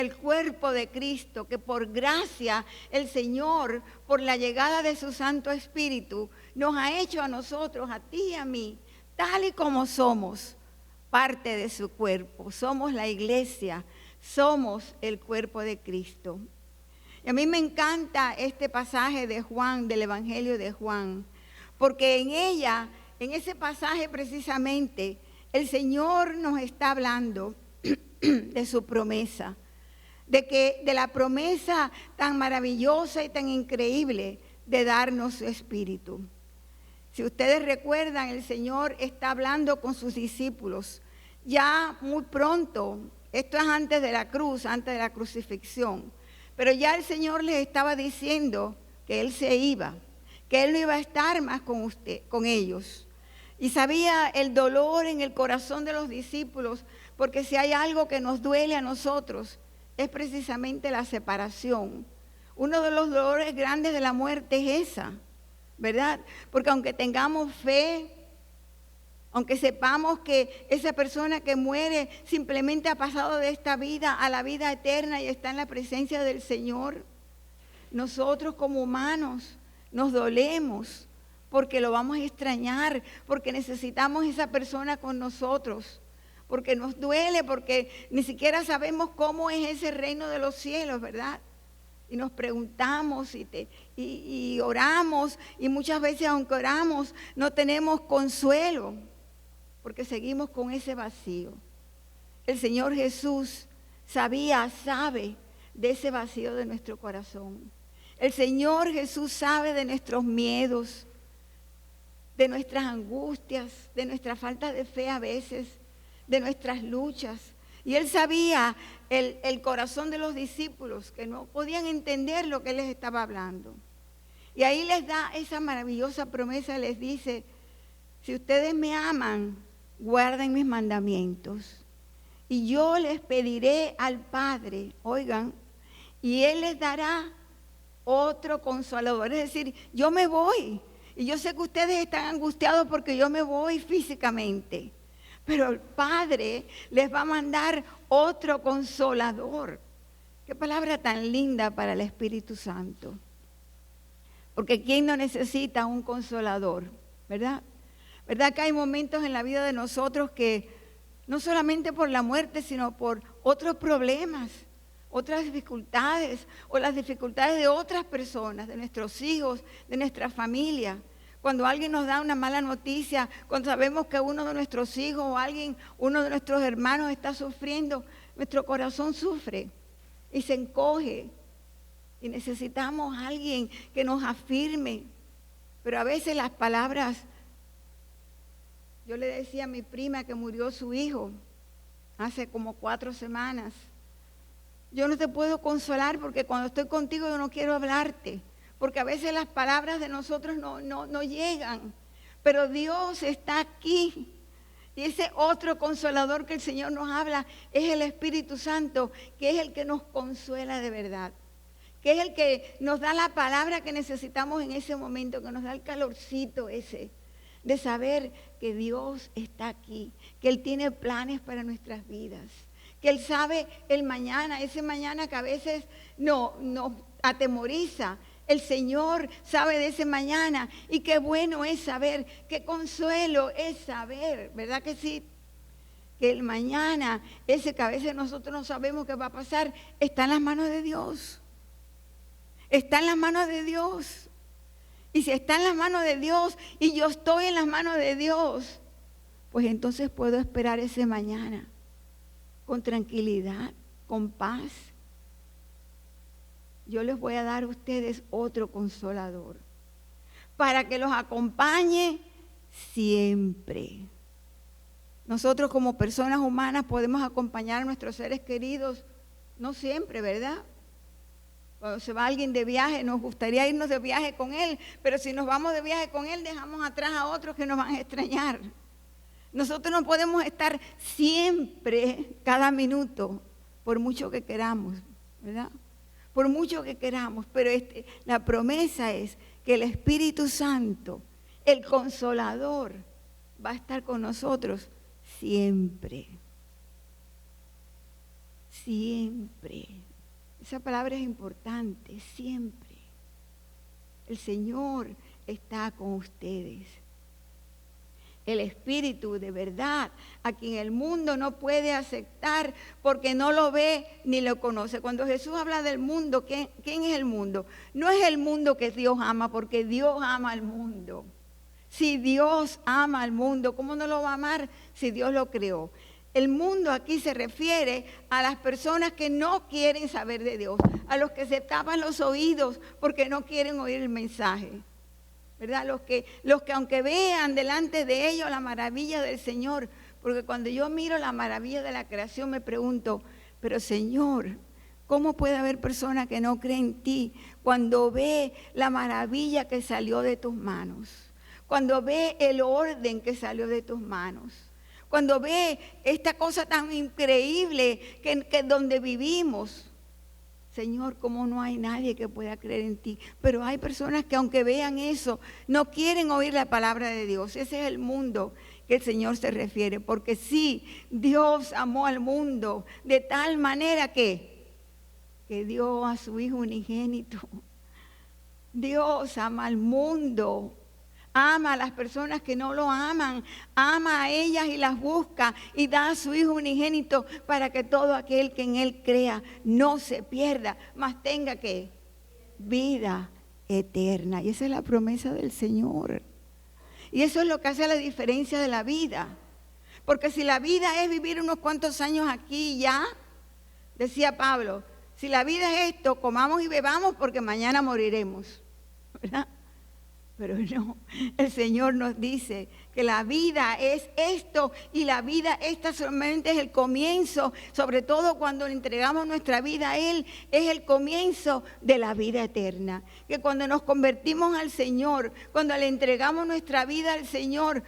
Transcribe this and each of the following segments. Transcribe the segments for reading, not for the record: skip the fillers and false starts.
el cuerpo de Cristo, que por gracia el Señor, por la llegada de su Santo Espíritu, nos ha hecho a nosotros, a ti y a mí, tal y como somos, parte de su cuerpo. Somos la iglesia, somos el cuerpo de Cristo. Y a mí me encanta este pasaje de Juan, del Evangelio de Juan, porque en ese pasaje precisamente, el Señor nos está hablando de su promesa, de la promesa tan maravillosa y tan increíble de darnos su Espíritu. Si ustedes recuerdan, el Señor está hablando con sus discípulos ya muy pronto. Esto es antes de la cruz, antes de la crucifixión. Pero ya el Señor les estaba diciendo que Él se iba, que Él no iba a estar más con ellos. Y sabía el dolor en el corazón de los discípulos, porque si hay algo que nos duele a nosotros, es precisamente la separación. Uno de los dolores grandes de la muerte es esa, ¿verdad? Porque aunque tengamos fe, aunque sepamos que esa persona que muere simplemente ha pasado de esta vida a la vida eterna y está en la presencia del Señor, nosotros como humanos nos dolemos porque lo vamos a extrañar, porque necesitamos esa persona con nosotros, porque nos duele, porque ni siquiera sabemos cómo es ese reino de los cielos, ¿verdad? Y nos preguntamos y oramos, y muchas veces aunque oramos no tenemos consuelo, porque seguimos con ese vacío. El Señor Jesús sabe de ese vacío de nuestro corazón. El Señor Jesús sabe de nuestros miedos, de nuestras angustias, de nuestra falta de fe a veces, de nuestras luchas. Y Él sabía el corazón de los discípulos, que no podían entender lo que Él les estaba hablando. Y ahí les da esa maravillosa promesa, les dice: si ustedes me aman, guarden mis mandamientos. Y yo les pediré al Padre, oigan, y Él les dará otro consolador. Es decir, yo me voy. Y yo sé que ustedes están angustiados porque yo me voy físicamente. Pero el Padre les va a mandar otro consolador. Qué palabra tan linda para el Espíritu Santo. Porque ¿quién no necesita un consolador? ¿Verdad? ¿Verdad que hay momentos en la vida de nosotros que no solamente por la muerte, sino por otros problemas, otras dificultades o las dificultades de otras personas, de nuestros hijos, de nuestra familia? Cuando alguien nos da una mala noticia, cuando sabemos que uno de nuestros hijos o uno de nuestros hermanos está sufriendo, nuestro corazón sufre y se encoge. Y necesitamos a alguien que nos afirme. Pero a veces las palabras, yo le decía a mi prima que murió su hijo hace como 4 semanas, yo no te puedo consolar porque cuando estoy contigo yo no quiero hablarte. Porque a veces las palabras de nosotros no llegan. Pero Dios está aquí. Y ese otro consolador que el Señor nos habla es el Espíritu Santo, que es el que nos consuela de verdad. Que es el que nos da la palabra que necesitamos en ese momento, que nos da el calorcito ese, de saber que Dios está aquí, que Él tiene planes para nuestras vidas, que Él sabe el mañana, ese mañana que a veces nos atemoriza. El Señor sabe de ese mañana, y qué bueno es saber, qué consuelo es saber, ¿verdad que sí? Que el mañana, ese que a veces nosotros no sabemos qué va a pasar, está en las manos de Dios. Está en las manos de Dios. Y si está en las manos de Dios y yo estoy en las manos de Dios, pues entonces puedo esperar ese mañana con tranquilidad, con paz. Yo les voy a dar a ustedes otro consolador para que los acompañe siempre. Nosotros como personas humanas podemos acompañar a nuestros seres queridos, no siempre, ¿verdad? Cuando se va alguien de viaje, nos gustaría irnos de viaje con él, pero si nos vamos de viaje con él, dejamos atrás a otros que nos van a extrañar. Nosotros no podemos estar siempre, cada minuto, por mucho que queramos, ¿verdad? Por mucho que queramos, pero la promesa es que el Espíritu Santo, el Consolador, va a estar con nosotros siempre. siempre. Esa palabra es importante, siempre. El Señor está con ustedes. El Espíritu de verdad, a quien el mundo no puede aceptar porque no lo ve ni lo conoce. Cuando Jesús habla del mundo, ¿quién es el mundo? No es el mundo que Dios ama, porque Dios ama al mundo. Si Dios ama al mundo, ¿cómo no lo va a amar si Dios lo creó? El mundo aquí se refiere a las personas que no quieren saber de Dios, a los que se tapan los oídos porque no quieren oír el mensaje. ¿Verdad? Los que aunque vean delante de ellos la maravilla del Señor, porque cuando yo miro la maravilla de la creación me pregunto, pero Señor, ¿cómo puede haber personas que no creen en ti cuando ve la maravilla que salió de tus manos? Cuando ve el orden que salió de tus manos, cuando ve esta cosa tan increíble que donde vivimos. Señor, ¿cómo no hay nadie que pueda creer en ti? Pero hay personas que aunque vean eso, no quieren oír la palabra de Dios. Ese es el mundo que el Señor se refiere. Porque sí, Dios amó al mundo de tal manera que dio a su Hijo unigénito. Dios ama al mundo. Ama a las personas que no lo aman, ama a ellas y las busca y da a su Hijo unigénito para que todo aquel que en Él crea no se pierda, mas tenga que vida eterna. Y esa es la promesa del Señor. Y eso es lo que hace la diferencia de la vida. Porque si la vida es vivir unos cuantos años aquí y ya, decía Pablo, si la vida es esto, comamos y bebamos porque mañana moriremos, ¿verdad? Pero no, el Señor nos dice que la vida es esto y la vida esta solamente es el comienzo, sobre todo cuando le entregamos nuestra vida a Él, es el comienzo de la vida eterna. Que cuando nos convertimos al Señor, cuando le entregamos nuestra vida al Señor,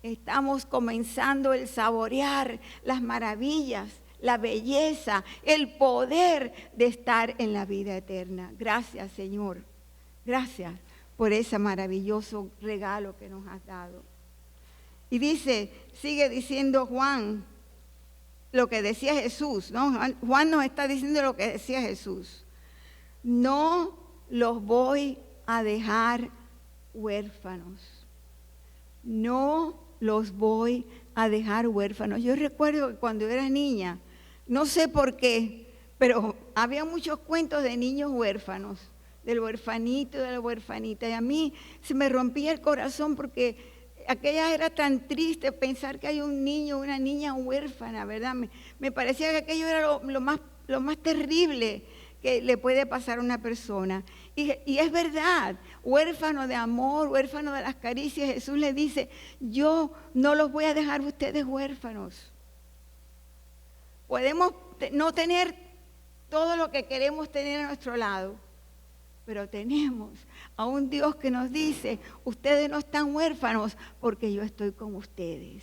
estamos comenzando el saborear las maravillas, la belleza, el poder de estar en la vida eterna. Gracias, Señor. Gracias por ese maravilloso regalo que nos has dado. Y dice, sigue diciendo Juan, lo que decía Jesús, ¿no? Juan nos está diciendo lo que decía Jesús. No los voy a dejar huérfanos. No los voy a dejar huérfanos. Yo recuerdo que cuando era niña, no sé por qué, pero había muchos cuentos de niños huérfanos, del huerfanito y de la huerfanita. Y a mí se me rompía el corazón porque aquella era tan triste pensar que hay un niño, una niña huérfana, ¿verdad? Me parecía que aquello era lo más terrible que le puede pasar a una persona. Y es verdad, huérfano de amor, huérfano de las caricias. Jesús le dice, yo no los voy a dejar ustedes huérfanos. Podemos no tener todo lo que queremos tener a nuestro lado, pero tenemos a un Dios que nos dice, ustedes no están huérfanos porque yo estoy con ustedes,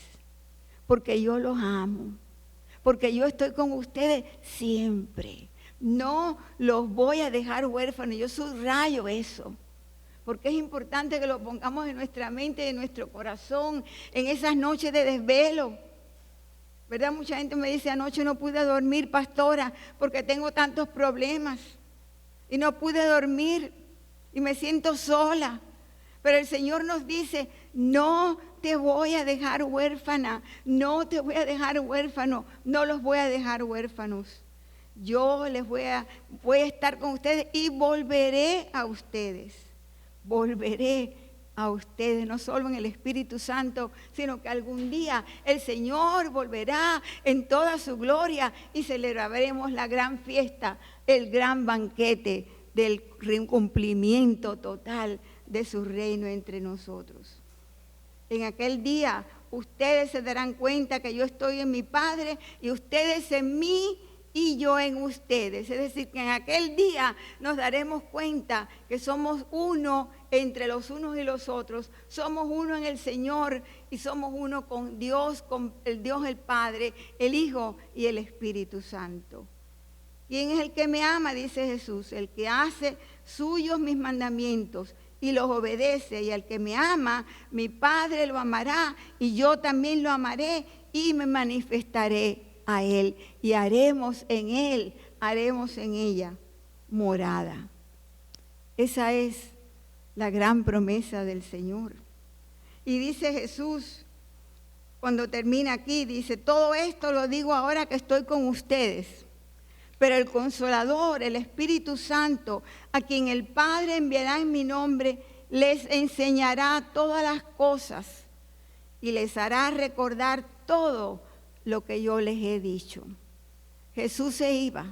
porque yo los amo, porque yo estoy con ustedes siempre. No los voy a dejar huérfanos. Yo subrayo eso, porque es importante que lo pongamos en nuestra mente, en nuestro corazón, en esas noches de desvelo. ¿Verdad? Mucha gente me dice, anoche no pude dormir, pastora, porque tengo tantos problemas. Y no pude dormir y me siento sola. Pero el Señor nos dice, no te voy a dejar huérfana, no te voy a dejar huérfano, no los voy a dejar huérfanos. Yo les voy a estar con ustedes y volveré a ustedes. Volveré a ustedes, no solo en el Espíritu Santo, sino que algún día el Señor volverá en toda su gloria y celebraremos la gran fiesta, el gran banquete del cumplimiento total de su reino entre nosotros. En aquel día ustedes se darán cuenta que yo estoy en mi Padre y ustedes en mí y yo en ustedes. Es decir, que en aquel día nos daremos cuenta que somos uno entre los unos y los otros. Somos uno en el Señor y somos uno con Dios el Padre, el Hijo y el Espíritu Santo. ¿Quién es el que me ama? Dice Jesús, el que hace suyos mis mandamientos y los obedece. Y al que me ama, mi Padre lo amará y yo también lo amaré y me manifestaré a Él y haremos en Él, haremos en ella morada. Esa es la gran promesa del Señor. Y dice Jesús, cuando termina aquí, dice, todo esto lo digo ahora que estoy con ustedes. Pero el Consolador, el Espíritu Santo, a quien el Padre enviará en mi nombre, les enseñará todas las cosas y les hará recordar todo lo que yo les he dicho. Jesús se iba,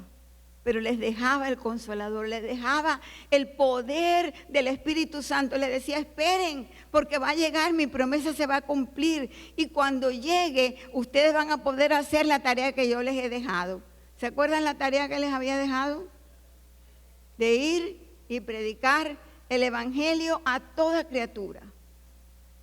pero les dejaba el Consolador, les dejaba el poder del Espíritu Santo. Les decía, esperen, porque va a llegar, mi promesa se va a cumplir. Y cuando llegue, ustedes van a poder hacer la tarea que yo les he dejado. ¿Se acuerdan la tarea que les había dejado? De ir y predicar el Evangelio a toda criatura.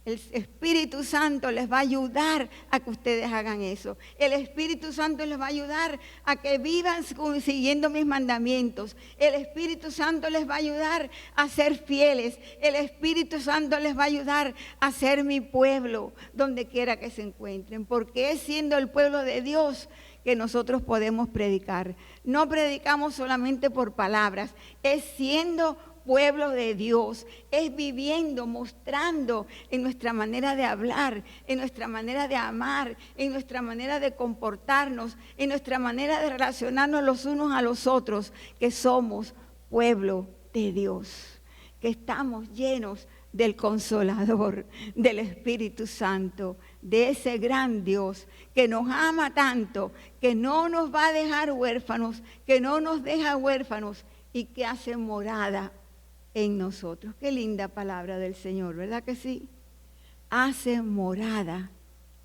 El Espíritu Santo les va a ayudar a que ustedes hagan eso. El Espíritu Santo les va a ayudar a que vivan siguiendo mis mandamientos. El Espíritu Santo les va a ayudar a ser fieles. El Espíritu Santo les va a ayudar a ser mi pueblo, donde quiera que se encuentren. Porque es siendo el pueblo de Dios que nosotros podemos predicar. No predicamos solamente por palabras, es siendo pueblo de Dios, es viviendo, mostrando en nuestra manera de hablar, en nuestra manera de amar, en nuestra manera de comportarnos, en nuestra manera de relacionarnos los unos a los otros, que somos pueblo de Dios, que estamos llenos del Consolador, del Espíritu Santo, de ese gran Dios que nos ama tanto, que no nos va a dejar huérfanos, que no nos deja huérfanos y que hace morada en nosotros. Qué linda palabra del Señor, ¿verdad que sí? Hace morada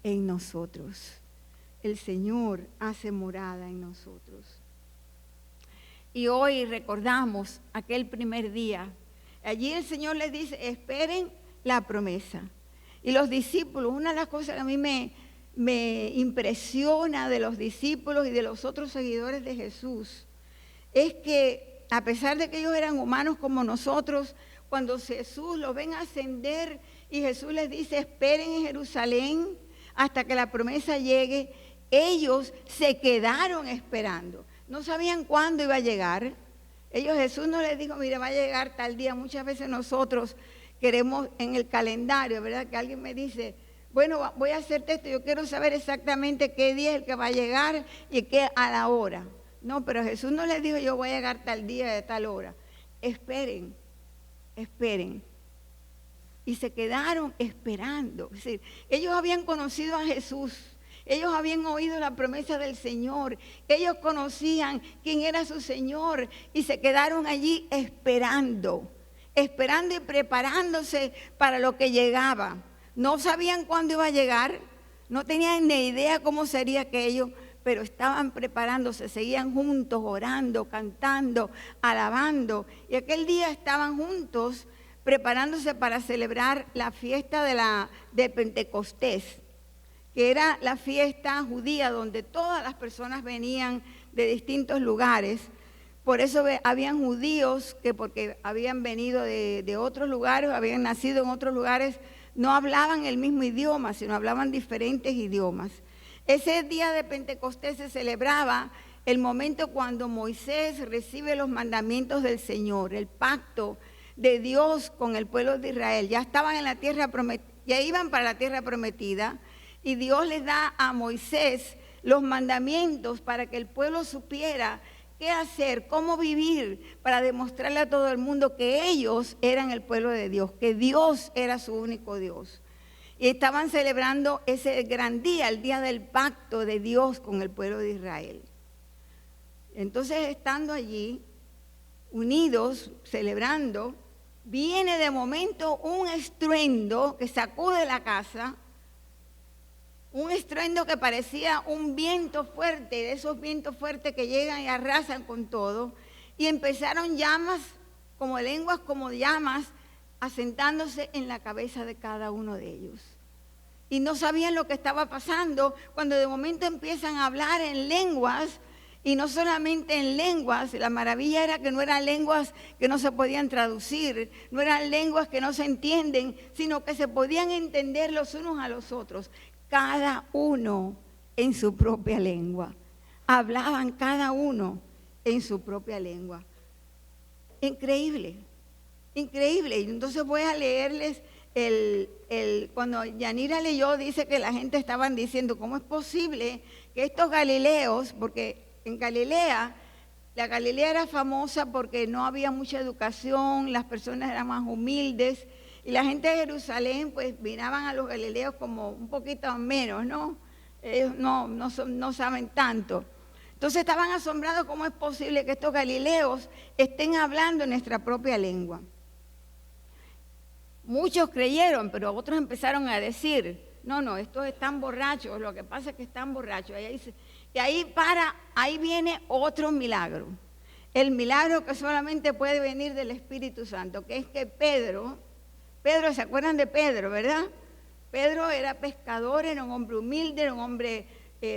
en nosotros. El Señor hace morada en nosotros. Y hoy recordamos aquel primer día. Allí el Señor les dice, esperen la promesa. Y los discípulos, una de las cosas que a mí me impresiona de los discípulos y de los otros seguidores de Jesús, es que a pesar de que ellos eran humanos como nosotros, cuando Jesús los ven ascender y Jesús les dice, esperen en Jerusalén hasta que la promesa llegue, ellos se quedaron esperando. No sabían cuándo iba a llegar. Jesús no les dijo, mire, va a llegar tal día. Muchas veces nosotros queremos en el calendario, ¿verdad? Que alguien me dice, bueno, voy a hacerte esto, yo quiero saber exactamente qué día es el que va a llegar y qué a la hora. No, pero Jesús no les dijo, yo voy a llegar tal día de tal hora. Esperen, esperen. Y se quedaron esperando. Es decir, ellos habían conocido a Jesús. Ellos habían oído la promesa del Señor. Ellos conocían quién era su Señor. Y se quedaron allí esperando. Esperando y preparándose para lo que llegaba. No sabían cuándo iba a llegar. No tenían ni idea cómo sería aquello. Pero estaban preparándose, seguían juntos, orando, cantando, alabando. Y aquel día estaban juntos preparándose para celebrar la fiesta de Pentecostés, que era la fiesta judía donde todas las personas venían de distintos lugares. Por eso habían judíos que porque habían venido de otros lugares, habían nacido en otros lugares, no hablaban el mismo idioma, sino hablaban diferentes idiomas. Ese día de Pentecostés se celebraba el momento cuando Moisés recibe los mandamientos del Señor, el pacto de Dios con el pueblo de Israel. Ya estaban en la tierra prometida, ya iban para la tierra prometida, y Dios les da a Moisés los mandamientos para que el pueblo supiera qué hacer, cómo vivir, para demostrarle a todo el mundo que ellos eran el pueblo de Dios, que Dios era su único Dios. Y estaban celebrando ese gran día, el día del pacto de Dios con el pueblo de Israel. Entonces, estando allí, unidos, celebrando, viene de momento un estruendo que sacude la casa, un estruendo que parecía un viento fuerte, de esos vientos fuertes que llegan y arrasan con todo, y empezaron llamas, como lenguas, como llamas, asentándose en la cabeza de cada uno de ellos. Y no sabían lo que estaba pasando cuando de momento empiezan a hablar en lenguas, y no solamente en lenguas, la maravilla era que no eran lenguas que no se podían traducir, no eran lenguas que no se entienden, sino que se podían entender los unos a los otros. Cada uno en su propia lengua. Hablaban cada uno en su propia lengua. Increíble, increíble. Entonces voy a leerles cuando Yanira leyó, dice que la gente estaban diciendo, ¿cómo es posible que estos galileos, porque en Galilea, la Galilea era famosa porque no había mucha educación, las personas eran más humildes, y la gente de Jerusalén pues miraban a los galileos como un poquito menos, ¿no? Ellos no saben tanto. Entonces estaban asombrados cómo es posible que estos galileos estén hablando en nuestra propia lengua. Muchos creyeron, pero otros empezaron a decir, no, estos están borrachos, lo que pasa es que están borrachos. Y ahí viene otro milagro. El milagro que solamente puede venir del Espíritu Santo, que es que Pedro, ¿se acuerdan de Pedro, verdad? Pedro era pescador, era un hombre humilde, era un hombre,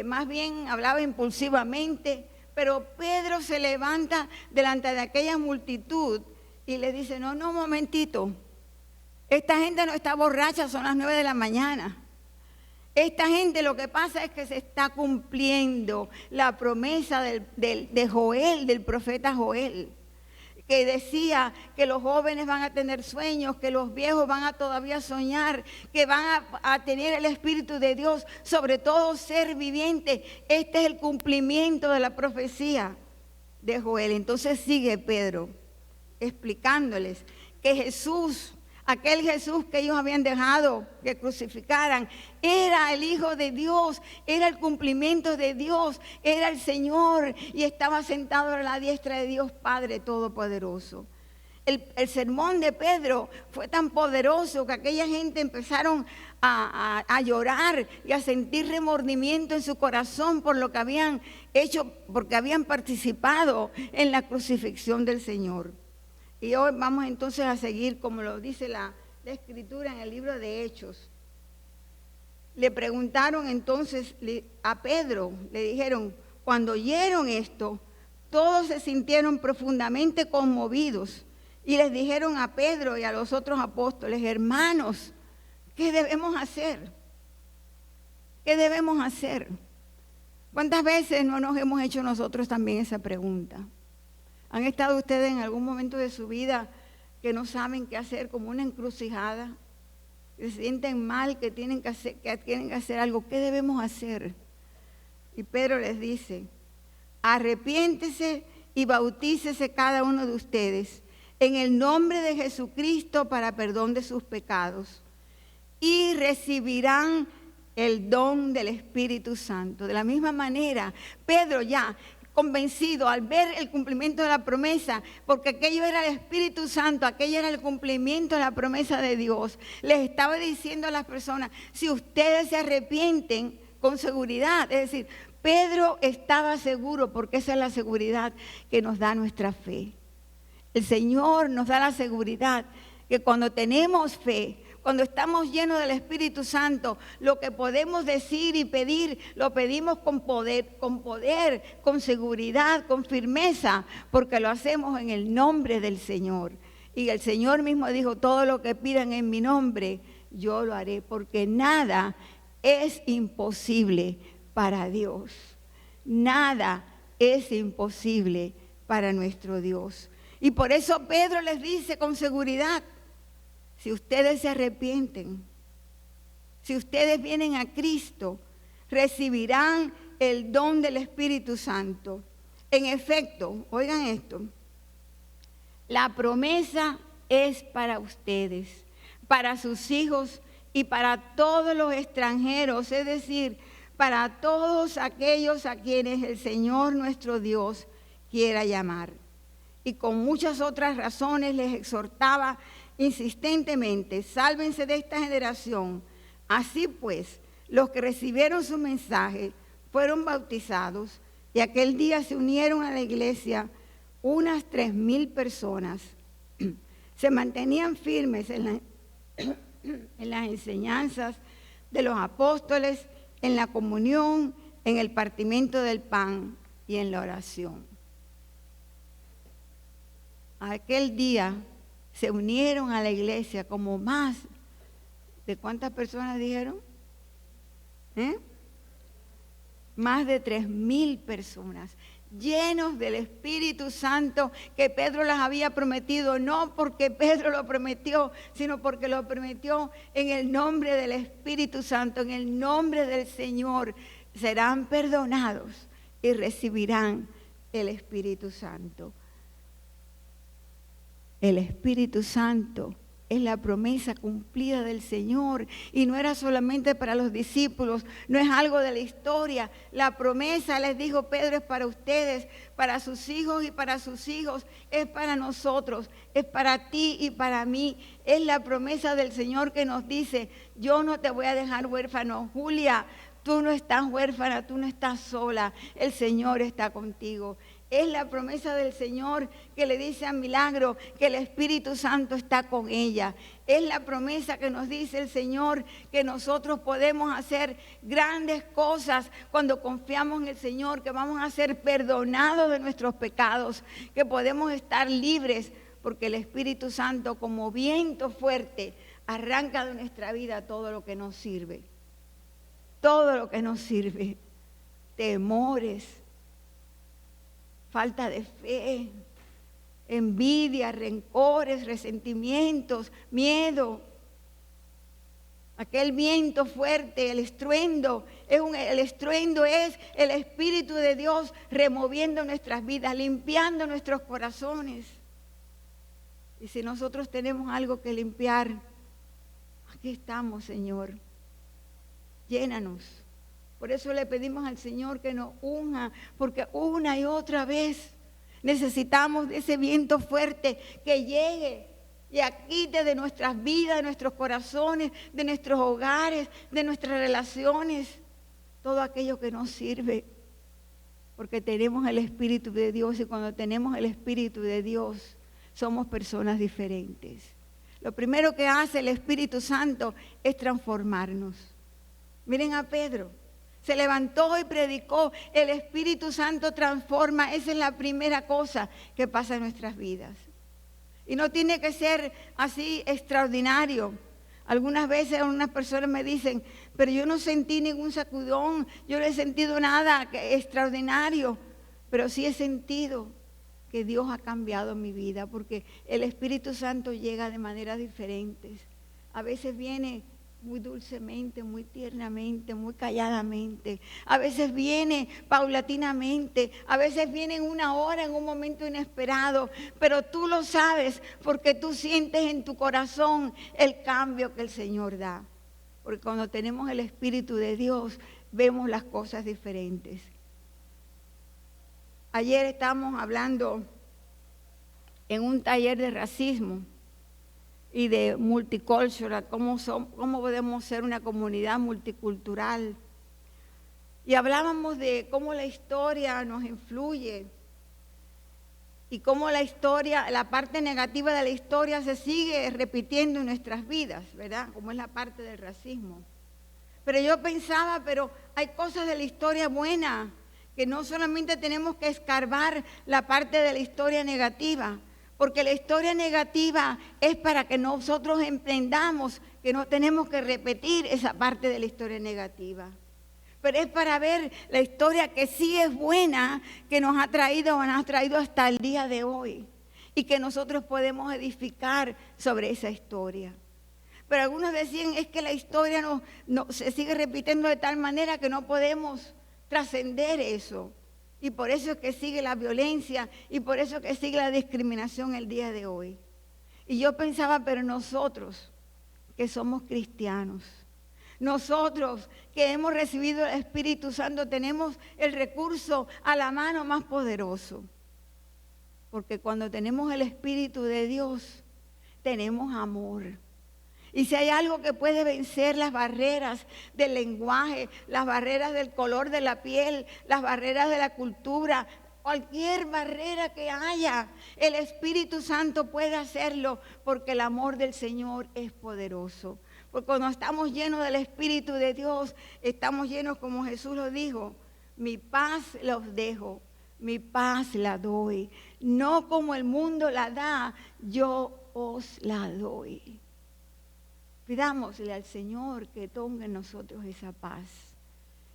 más bien hablaba impulsivamente, pero Pedro se levanta delante de aquella multitud y le dice, no, un momentito. Esta gente no está borracha, son las 9 de la mañana. Esta gente lo que pasa es que se está cumpliendo la promesa de Joel, del profeta Joel, que decía que los jóvenes van a tener sueños, que los viejos van a todavía soñar, que van a tener el Espíritu de Dios, sobre todo ser viviente. Este es el cumplimiento de la profecía de Joel. Entonces sigue Pedro explicándoles que Jesús, aquel Jesús que ellos habían dejado que crucificaran, era el Hijo de Dios, era el cumplimiento de Dios, era el Señor y estaba sentado a la diestra de Dios Padre Todopoderoso. El sermón de Pedro fue tan poderoso que aquella gente empezaron a llorar y a sentir remordimiento en su corazón por lo que habían hecho, porque habían participado en la crucifixión del Señor. Y hoy vamos entonces a seguir, como lo dice la Escritura en el libro de Hechos. Le preguntaron entonces a Pedro, le dijeron, cuando oyeron esto, todos se sintieron profundamente conmovidos y les dijeron a Pedro y a los otros apóstoles, hermanos, ¿qué debemos hacer? ¿Qué debemos hacer? ¿Cuántas veces no nos hemos hecho nosotros también esa pregunta? ¿Han estado ustedes en algún momento de su vida que no saben qué hacer, como una encrucijada? Que se sienten mal, que tienen que hacer algo. ¿Qué debemos hacer? Y Pedro les dice, arrepiéntese y bautícese cada uno de ustedes en el nombre de Jesucristo para perdón de sus pecados y recibirán el don del Espíritu Santo. De la misma manera, Pedro ya convencido al ver el cumplimiento de la promesa, porque aquello era el Espíritu Santo, aquello era el cumplimiento de la promesa de Dios, les estaba diciendo a las personas, si ustedes se arrepienten con seguridad, es decir, Pedro estaba seguro, porque esa es la seguridad que nos da nuestra fe. El Señor nos da la seguridad que cuando tenemos fe, cuando estamos llenos del Espíritu Santo, lo que podemos decir y pedir, lo pedimos con poder, con seguridad, con firmeza, porque lo hacemos en el nombre del Señor. Y el Señor mismo dijo, todo lo que pidan en mi nombre, yo lo haré, porque nada es imposible para Dios. Nada es imposible para nuestro Dios. Y por eso Pedro les dice con seguridad, si ustedes se arrepienten, si ustedes vienen a Cristo, recibirán el don del Espíritu Santo. En efecto, oigan esto, la promesa es para ustedes, para sus hijos y para todos los extranjeros, es decir, para todos aquellos a quienes el Señor nuestro Dios quiera llamar. Y con muchas otras razones les exhortaba insistentemente, sálvense de esta generación. Así pues, los que recibieron su mensaje fueron bautizados y aquel día se unieron a la iglesia unas 3,000 personas. Se mantenían firmes en las enseñanzas de los apóstoles, en la comunión, en el partimiento del pan y en la oración. Aquel día se unieron a la iglesia como más de ¿cuántas personas dijeron? más de 3,000 personas, llenos del Espíritu Santo que Pedro les había prometido, no porque Pedro lo prometió, sino porque lo prometió en el nombre del Espíritu Santo, en el nombre del Señor. Serán perdonados y recibirán el Espíritu Santo. El Espíritu Santo es la promesa cumplida del Señor y no era solamente para los discípulos, no es algo de la historia. La promesa, les dijo Pedro, es para ustedes, para sus hijos y para sus hijos, es para nosotros, es para ti y para mí. Es la promesa del Señor que nos dice, yo no te voy a dejar huérfano, Julia, tú no estás huérfana, tú no estás sola, el Señor está contigo. Es la promesa del Señor que le dice a Milagro que el Espíritu Santo está con ella. Es la promesa que nos dice el Señor que nosotros podemos hacer grandes cosas cuando confiamos en el Señor, que vamos a ser perdonados de nuestros pecados, que podemos estar libres porque el Espíritu Santo como viento fuerte arranca de nuestra vida todo lo que nos sirve. Todo lo que nos sirve. Temores, falta de fe, envidia, rencores, resentimientos, miedo. Aquel viento fuerte, el estruendo es el Espíritu de Dios removiendo nuestras vidas, limpiando nuestros corazones. Y si nosotros tenemos algo que limpiar, aquí estamos, Señor. Llénanos. Por eso le pedimos al Señor que nos unja, porque una y otra vez necesitamos de ese viento fuerte que llegue y quite de nuestras vidas, de nuestros corazones, de nuestros hogares, de nuestras relaciones, todo aquello que nos sirve. Porque tenemos el Espíritu de Dios y cuando tenemos el Espíritu de Dios somos personas diferentes. Lo primero que hace el Espíritu Santo es transformarnos. Miren a Pedro. Se levantó y predicó. El Espíritu Santo transforma. Esa es la primera cosa que pasa en nuestras vidas. Y no tiene que ser así extraordinario. Algunas veces algunas personas me dicen, pero yo no sentí ningún sacudón, yo no he sentido nada extraordinario, pero sí he sentido que Dios ha cambiado mi vida, porque el Espíritu Santo llega de maneras diferentes. A veces viene muy dulcemente, muy tiernamente, muy calladamente. A veces viene paulatinamente, a veces viene en una hora, en un momento inesperado, pero tú lo sabes porque tú sientes en tu corazón el cambio que el Señor da. Porque cuando tenemos el Espíritu de Dios, vemos las cosas diferentes. Ayer estábamos hablando en un taller de racismo y de multicultural, cómo podemos ser una comunidad multicultural. Y hablábamos de cómo la historia nos influye y cómo la historia, la parte negativa de la historia se sigue repitiendo en nuestras vidas, ¿verdad? Como es la parte del racismo. Pero yo pensaba, pero hay cosas de la historia buena, que no solamente tenemos que escarbar la parte de la historia negativa, porque la historia negativa es para que nosotros emprendamos, que no tenemos que repetir esa parte de la historia negativa. Pero es para ver la historia que sí es buena, que nos ha traído hasta el día de hoy. Y que nosotros podemos edificar sobre esa historia. Pero algunos decían, es que la historia no se sigue repitiendo de tal manera que no podemos trascender eso. Y por eso es que sigue la violencia y por eso es que sigue la discriminación el día de hoy. Y yo pensaba, pero nosotros que somos cristianos, nosotros que hemos recibido el Espíritu Santo, tenemos el recurso a la mano más poderoso. Porque cuando tenemos el Espíritu de Dios, tenemos amor. Y si hay algo que puede vencer las barreras del lenguaje, las barreras del color de la piel, las barreras de la cultura, cualquier barrera que haya, el Espíritu Santo puede hacerlo porque el amor del Señor es poderoso. Porque cuando estamos llenos del Espíritu de Dios, estamos llenos como Jesús lo dijo, mi paz los dejo, mi paz la doy. No como el mundo la da, yo os la doy. Pidámosle al Señor que ponga en nosotros esa paz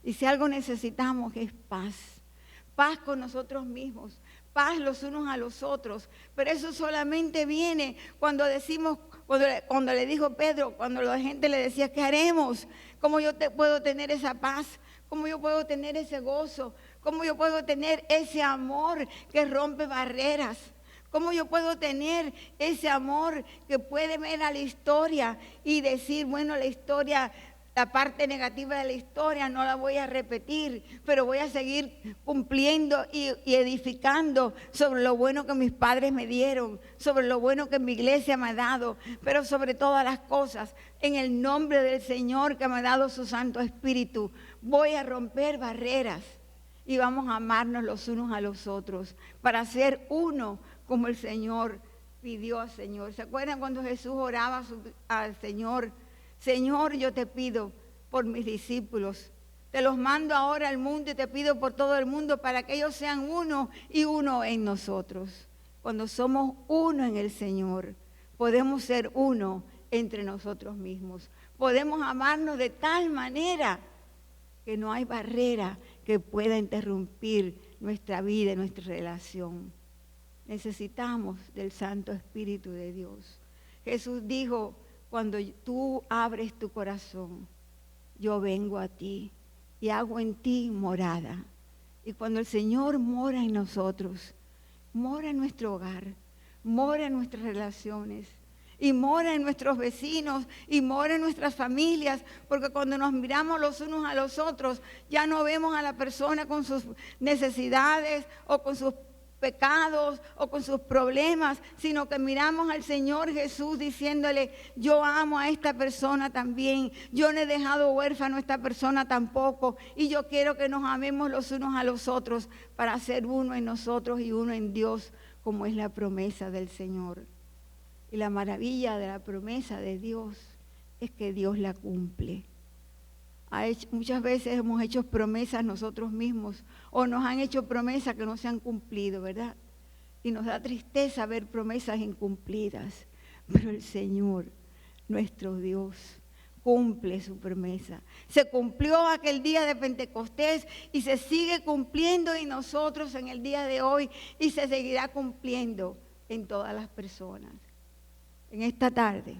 Y si algo necesitamos es paz. Paz con nosotros mismos, paz los unos a los otros. Pero eso solamente viene cuando decimos, cuando le dijo Pedro, cuando la gente le decía, ¿qué haremos? ¿Cómo yo puedo tener esa paz? ¿Cómo yo puedo tener ese gozo? ¿Cómo yo puedo tener ese amor que rompe barreras? ¿Cómo yo puedo tener ese amor que puede ver a la historia y decir, bueno, la historia, la parte negativa de la historia no la voy a repetir, pero voy a seguir cumpliendo y edificando sobre lo bueno que mis padres me dieron, sobre lo bueno que mi iglesia me ha dado, pero sobre todas las cosas, en el nombre del Señor que me ha dado su Santo Espíritu, voy a romper barreras y vamos a amarnos los unos a los otros para ser uno como el Señor pidió al Señor. ¿Se acuerdan cuando Jesús oraba al Señor? Señor, yo te pido por mis discípulos, te los mando ahora al mundo y te pido por todo el mundo para que ellos sean uno y uno en nosotros. Cuando somos uno en el Señor, podemos ser uno entre nosotros mismos. Podemos amarnos de tal manera que no hay barrera que pueda interrumpir nuestra vida y nuestra relación. Necesitamos del Santo Espíritu de Dios. Jesús dijo, cuando tú abres tu corazón, yo vengo a ti y hago en ti morada. Y cuando el Señor mora en nosotros, mora en nuestro hogar, mora en nuestras relaciones, y mora en nuestros vecinos, y mora en nuestras familias, porque cuando nos miramos los unos a los otros, ya no vemos a la persona con sus necesidades o con sus pecados o con sus problemas, sino que miramos al Señor Jesús diciéndole, yo amo a esta persona también, yo no he dejado huérfano a esta persona tampoco, y yo quiero que nos amemos los unos a los otros para ser uno en nosotros y uno en Dios, como es la promesa del Señor. Y la maravilla de la promesa de Dios es que Dios la cumple. Muchas veces hemos hecho promesas nosotros mismos o nos han hecho promesas que no se han cumplido, ¿verdad? Y nos da tristeza ver promesas incumplidas. Pero el Señor, nuestro Dios, cumple su promesa. Se cumplió aquel día de Pentecostés y se sigue cumpliendo en nosotros en el día de hoy y se seguirá cumpliendo en todas las personas. En esta tarde,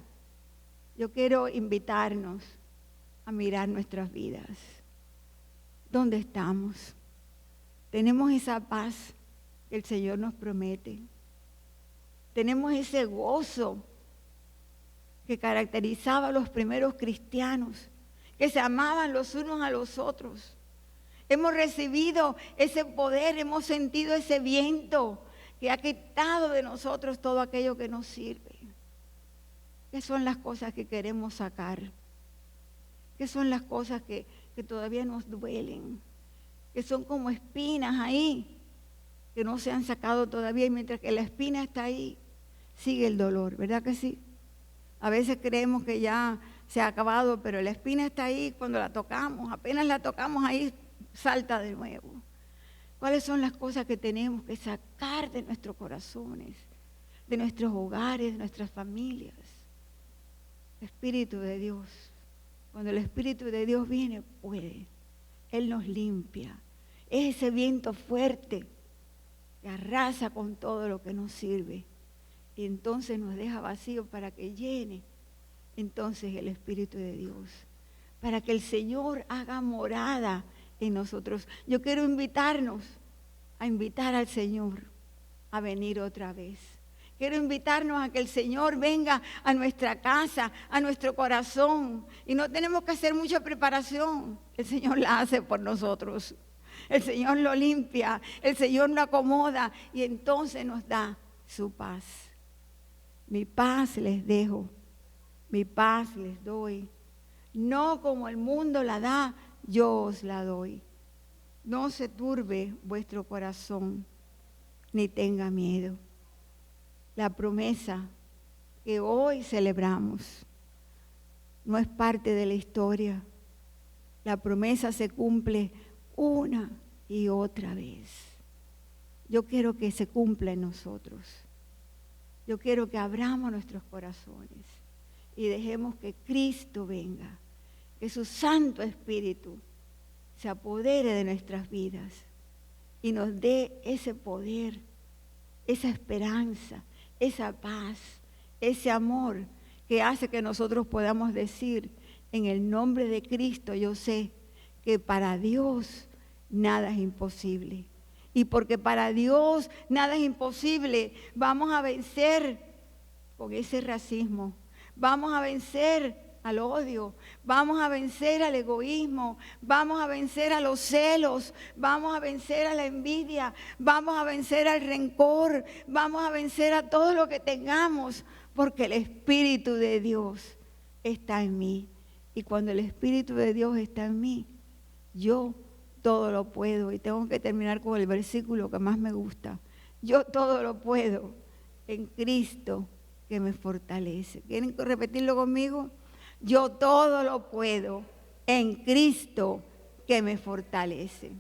yo quiero invitarnos a mirar nuestras vidas. ¿Dónde estamos? ¿Tenemos esa paz que el Señor nos promete? ¿Tenemos ese gozo que caracterizaba a los primeros cristianos, que se amaban los unos a los otros? Hemos recibido ese poder, hemos sentido ese viento que ha quitado de nosotros todo aquello que nos sirve. ¿Qué son las cosas que queremos sacar? ¿Qué son las cosas que todavía nos duelen? Que son como espinas ahí, que no se han sacado todavía, y mientras que la espina está ahí, sigue el dolor, ¿verdad que sí? A veces creemos que ya se ha acabado, pero la espina está ahí cuando la tocamos, apenas la tocamos ahí, salta de nuevo. ¿Cuáles son las cosas que tenemos que sacar de nuestros corazones, de nuestros hogares, de nuestras familias? Espíritu de Dios. Cuando el Espíritu de Dios viene, puede. Él nos limpia. Es ese viento fuerte que arrasa con todo lo que nos sirve. Y entonces nos deja vacío para que llene entonces el Espíritu de Dios. Para que el Señor haga morada en nosotros. Yo quiero invitarnos a invitar al Señor a venir otra vez. Quiero invitarnos a que el Señor venga a nuestra casa, a nuestro corazón. Y no tenemos que hacer mucha preparación. El Señor la hace por nosotros. El Señor lo limpia, el Señor lo acomoda y entonces nos da su paz. Mi paz les dejo, mi paz les doy. No como el mundo la da, yo os la doy. No se turbe vuestro corazón, ni tenga miedo. La promesa que hoy celebramos no es parte de la historia. La promesa se cumple una y otra vez. Yo quiero que se cumpla en nosotros. Yo quiero que abramos nuestros corazones y dejemos que Cristo venga, que su Santo Espíritu se apodere de nuestras vidas y nos dé ese poder, esa esperanza, esa paz, ese amor que hace que nosotros podamos decir, en el nombre de Cristo yo sé que para Dios nada es imposible. Y porque para Dios nada es imposible, vamos a vencer con ese racismo, vamos a vencer al odio, vamos a vencer al egoísmo, vamos a vencer a los celos, vamos a vencer a la envidia, vamos a vencer al rencor, vamos a vencer a todo lo que tengamos, porque el Espíritu de Dios está en mí. Y cuando el Espíritu de Dios está en mí, yo todo lo puedo. Y tengo que terminar con el versículo que más me gusta. Yo todo lo puedo en Cristo que me fortalece. ¿Quieren repetirlo conmigo? Yo todo lo puedo en Cristo que me fortalece.